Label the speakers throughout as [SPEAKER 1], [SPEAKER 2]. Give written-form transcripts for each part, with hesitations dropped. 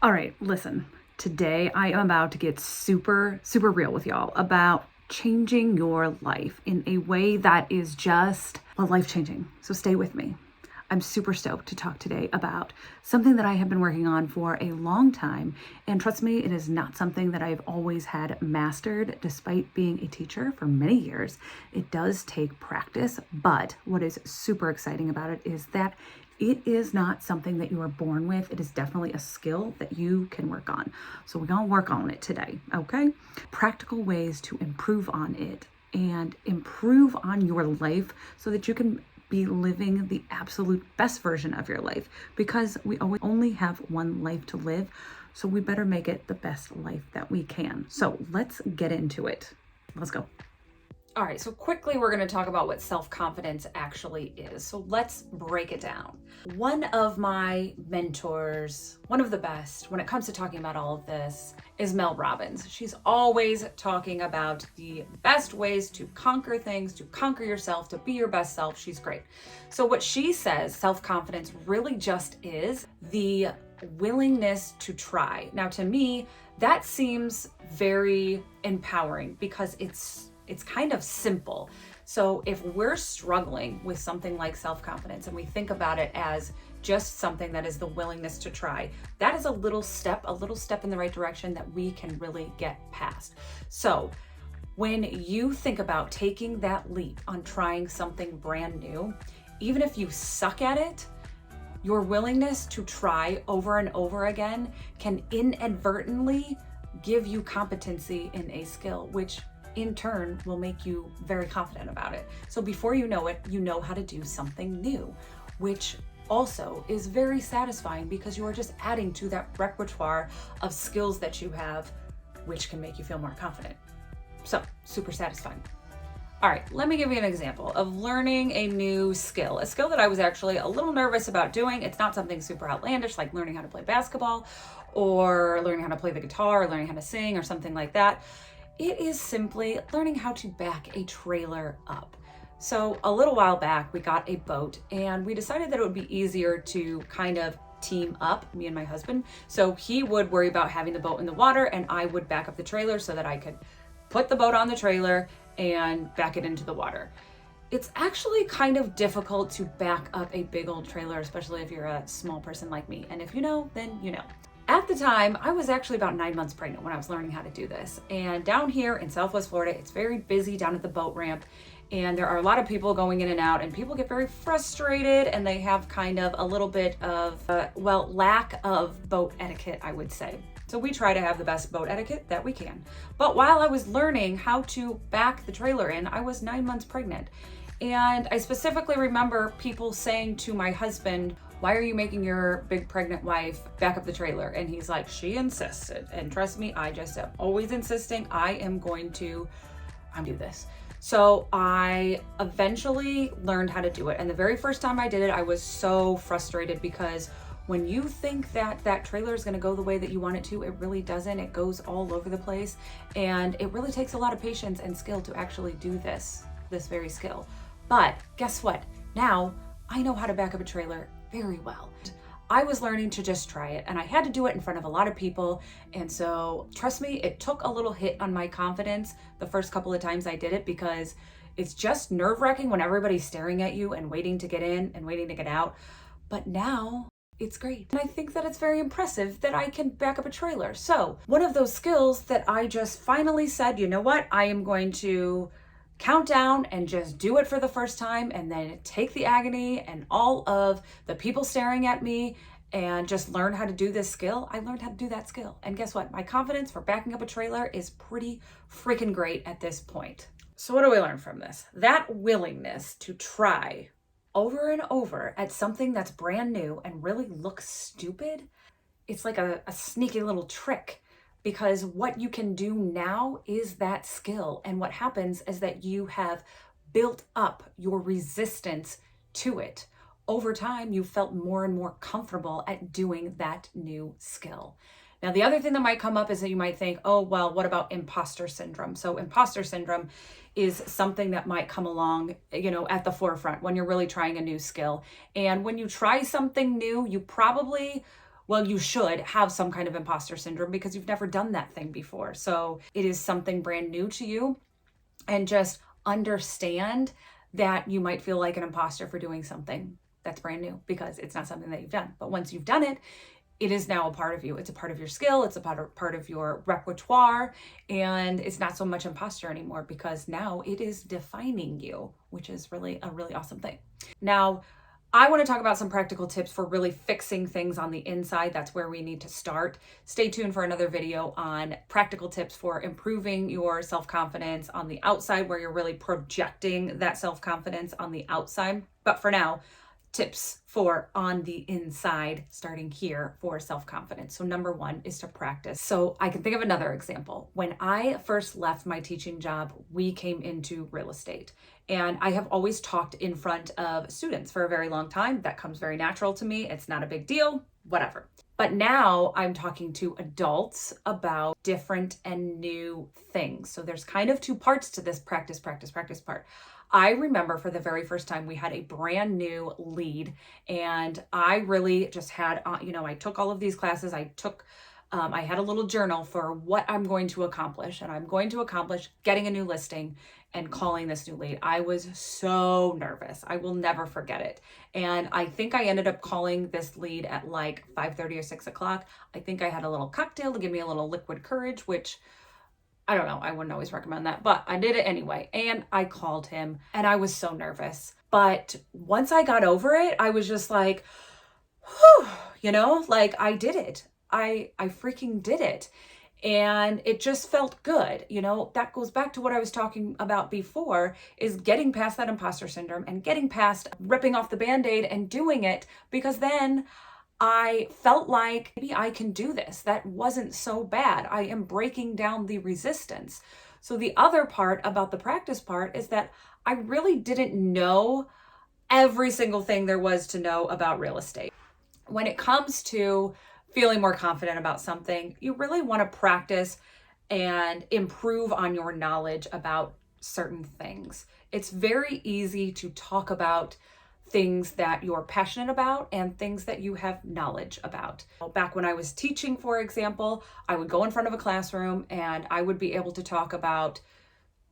[SPEAKER 1] All right, listen. Today I am about to get super, super real with y'all about changing your life in a way that is just, well, life changing. So stay with me. I'm super stoked to talk today about something that I have been working on for a long time. And trust me, it is not something that I've always had mastered despite being a teacher for many years. It does take practice, but what is super exciting about it is that it is not something that you are born with. It is definitely a skill that you can work on. So we're going to work on it today, okay? Practical ways to improve on it and improve on your life so that you can be living the absolute best version of your life, because we always only have one life to live. So we better make it the best life that we can. So let's get into it. Let's go. All right, so quickly we're going to talk about what self-confidence actually is. So let's break it down. One of my mentors, one of the best when it comes to talking about all of this, is Mel Robbins. She's always talking about the best ways to conquer things, to conquer yourself, to be your best self. She's great. So what she says, self-confidence really just is the willingness to try. Now, to me, that seems very empowering because it's kind of simple. So if we're struggling with something like self-confidence and we think about it as just something that is the willingness to try, that is a little step in the right direction that we can really get past. So when you think about taking that leap on trying something brand new, even if you suck at it, your willingness to try over and over again can inadvertently give you competency in a skill, which in turn will make you very confident about it. So before you know it, you know how to do something new, which also is very satisfying because you are just adding to that repertoire of skills that you have, which can make you feel more confident. So super satisfying. All right, let me give you an example of learning a new skill, a skill that I was actually a little nervous about doing. It's not something super outlandish like learning how to play basketball or learning how to play the guitar or learning how to sing or something like that. It is simply learning how to back a trailer up. So a little while back, we got a boat and we decided that it would be easier to kind of team up, me and my husband. So he would worry about having the boat in the water and I would back up the trailer so that I could put the boat on the trailer and back it into the water. It's actually kind of difficult to back up a big old trailer, especially if you're a small person like me. And if you know, then you know. At the time, I was actually about 9 months pregnant when I was learning how to do this. And down here in Southwest Florida, it's very busy down at the boat ramp. And there are a lot of people going in and out and people get very frustrated and they have kind of a little bit of, lack of boat etiquette, I would say. So we try to have the best boat etiquette that we can. But while I was learning how to back the trailer in, I was 9 months pregnant. And I specifically remember people saying to my husband, "Why are you making your big pregnant wife back up the trailer?" And he's like, "She insisted." And trust me, I just am always insisting. I'm going to do this. So I eventually learned how to do it. And the very first time I did it, I was so frustrated because when you think that that trailer is going to go the way that you want it to, it really doesn't. It goes all over the place. And it really takes a lot of patience and skill to actually do this very skill. But guess what? Now I know how to back up a trailer very well. I was learning to just try it and I had to do it in front of a lot of people. And so trust me, it took a little hit on my confidence the first couple of times I did it because it's just nerve-wracking when everybody's staring at you and waiting to get in and waiting to get out. But now it's great. And I think that it's very impressive that I can back up a trailer. So one of those skills that I just finally said, you know what, I am going to count down and just do it for the first time and then take the agony and all of the people staring at me and just learn how to do this skill. I learned how to do that skill. And guess what? My confidence for backing up a trailer is pretty freaking great at this point. So what do we learn from this? That willingness to try over and over at something that's brand new and really looks stupid, it's like a sneaky little trick. Because what you can do now is that skill. And what happens is that you have built up your resistance to it. Over time, you felt more and more comfortable at doing that new skill. Now, the other thing that might come up is that you might think, oh, well, what about imposter syndrome? So imposter syndrome is something that might come along, at the forefront when you're really trying a new skill. And when you try something new, you probably well, you should have some kind of imposter syndrome because you've never done that thing before. So it is something brand new to you, and just understand that you might feel like an imposter for doing something that's brand new because it's not something that you've done. But once you've done it, it is now a part of you. It's a part of your skill. It's a part of your repertoire. And it's not so much imposter anymore because now it is defining you, which is really a really awesome thing. Now, I want to talk about some practical tips for really fixing things on the inside. That's where we need to start. Stay tuned for another video on practical tips for improving your self-confidence on the outside, where you're really projecting that self-confidence on the outside. But for now, tips for on the inside, starting here for self-confidence. So number one is to practice. So I can think of another example. When I first left my teaching job, we came into real estate. And I have always talked in front of students for a very long time. That comes very natural to me. It's not a big deal, whatever. But now I'm talking to adults about different and new things. So there's kind of two parts to this practice part. I remember for the very first time we had a brand new lead, and I really just had, I took all of these classes. I had a little journal for what I'm going to accomplish, and I'm going to accomplish getting a new listing and calling this new lead. I was so nervous. I will never forget it. And I think I ended up calling this lead at like 5:30 or 6 o'clock. I think I had a little cocktail to give me a little liquid courage, which I don't know, I wouldn't always recommend that, but I did it anyway. And I called him and I was so nervous. But once I got over it, I was just like, whew, like I did it. I freaking did it. And it just felt good. That goes back to what I was talking about before, is getting past that imposter syndrome and getting past ripping off the Band-Aid and doing it, because then I felt like maybe I can do this. That wasn't so bad. I am breaking down the resistance. So the other part about the practice part is that I really didn't know every single thing there was to know about real estate. When it comes to feeling more confident about something, you really want to practice and improve on your knowledge about certain things. It's very easy to talk about things that you're passionate about and things that you have knowledge about. Back when I was teaching, for example, I would go in front of a classroom and I would be able to talk about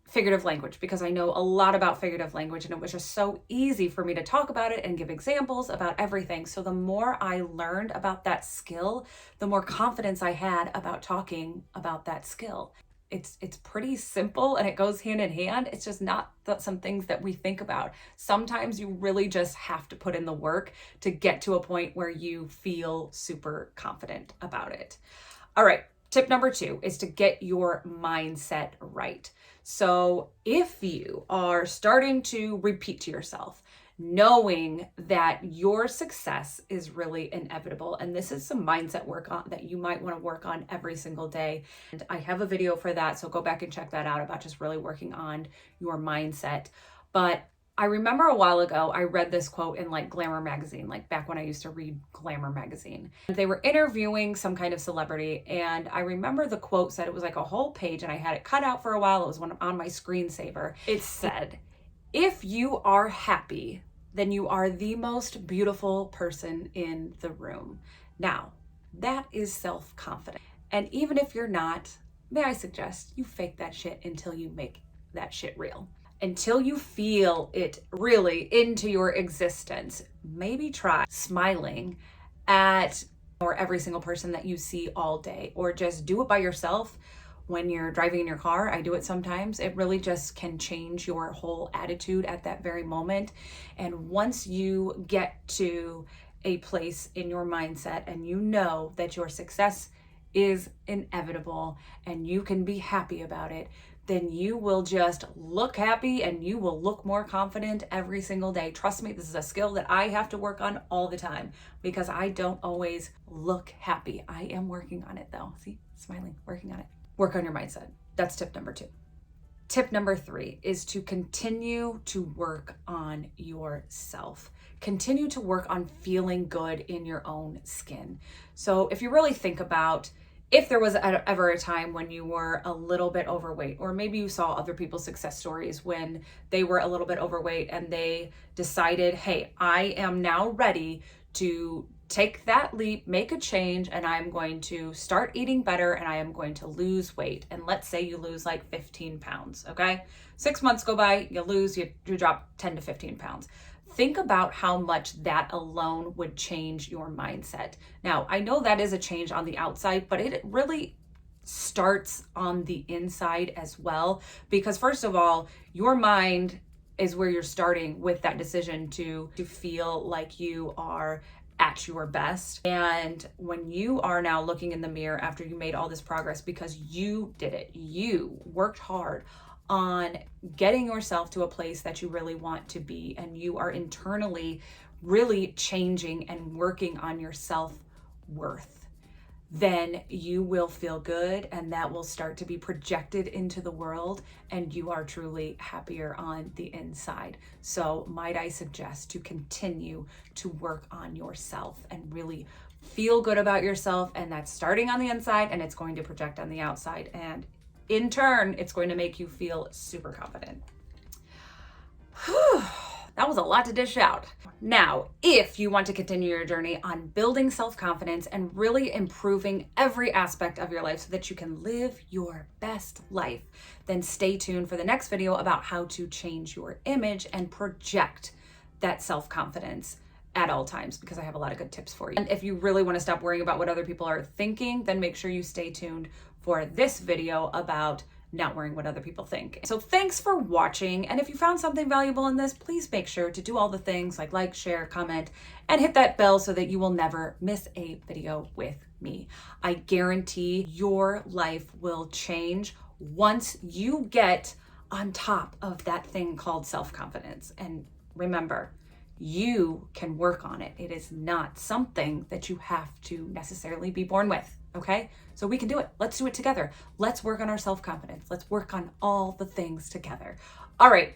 [SPEAKER 1] figurative language because I know a lot about figurative language, and it was just so easy for me to talk about it and give examples about everything. So the more I learned about that skill, the more confidence I had about talking about that skill. It's pretty simple and it goes hand in hand. It's just not some things that we think about. Sometimes you really just have to put in the work to get to a point where you feel super confident about it. All right, tip number 2 is to get your mindset right. So if you are starting to repeat to yourself, knowing that your success is really inevitable. And this is some mindset work that you might want to work on every single day. And I have a video for that, so go back and check that out, about just really working on your mindset. But I remember a while ago, I read this quote in like Glamour magazine, like back when I used to read Glamour magazine. They were interviewing some kind of celebrity, and I remember the quote said, it was like a whole page, and I had it cut out for a while. It was on my screensaver. It said, "If you are happy, then you are the most beautiful person in the room." Now, that is self-confidence. And even if you're not, may I suggest you fake that shit until you make that shit real. Until you feel it really into your existence. Maybe try smiling at or every single person that you see all day, or just do it by yourself. When you're driving in your car, I do it sometimes. It really just can change your whole attitude at that very moment. And once you get to a place in your mindset and you know that your success is inevitable and you can be happy about it, then you will just look happy and you will look more confident every single day. Trust me, this is a skill that I have to work on all the time because I don't always look happy. I am working on it though. See, smiling, working on it. Work on your mindset. That's tip number 2. Tip number 3 is to continue to work on yourself. Continue to work on feeling good in your own skin. So if you really think about, if there was ever a time when you were a little bit overweight, or maybe you saw other people's success stories when they were a little bit overweight and they decided, hey, I am now ready to take that leap, make a change, and I'm going to start eating better and I am going to lose weight. And let's say you lose like 15 pounds, okay? 6 months go by, you drop 10 to 15 pounds. Think about how much that alone would change your mindset. Now, I know that is a change on the outside, but it really starts on the inside as well. Because first of all, your mind is where you're starting with that decision to feel like you are at your best. And when you are now looking in the mirror after you made all this progress because you did it, you worked hard on getting yourself to a place that you really want to be, and you are internally really changing and working on your self-worth, then you will feel good and that will start to be projected into the world and you are truly happier on the inside. So might I suggest to continue to work on yourself and really feel good about yourself, and that's starting on the inside and it's going to project on the outside, and in turn it's going to make you feel super confident. Whew. That was a lot to dish out. Now, if you want to continue your journey on building self-confidence and really improving every aspect of your life so that you can live your best life, then stay tuned for the next video about how to change your image and project that self-confidence at all times, because I have a lot of good tips for you. And if you really want to stop worrying about what other people are thinking, then make sure you stay tuned for this video about not worrying what other people think. So thanks for watching. And if you found something valuable in this, please make sure to do all the things like, share, comment, and hit that bell so that you will never miss a video with me. I guarantee your life will change once you get on top of that thing called self-confidence. And remember, you can work on it. It is not something that you have to necessarily be born with, okay? So we can do it. Let's do it together. Let's work on our self-confidence. Let's work on all the things together. All right.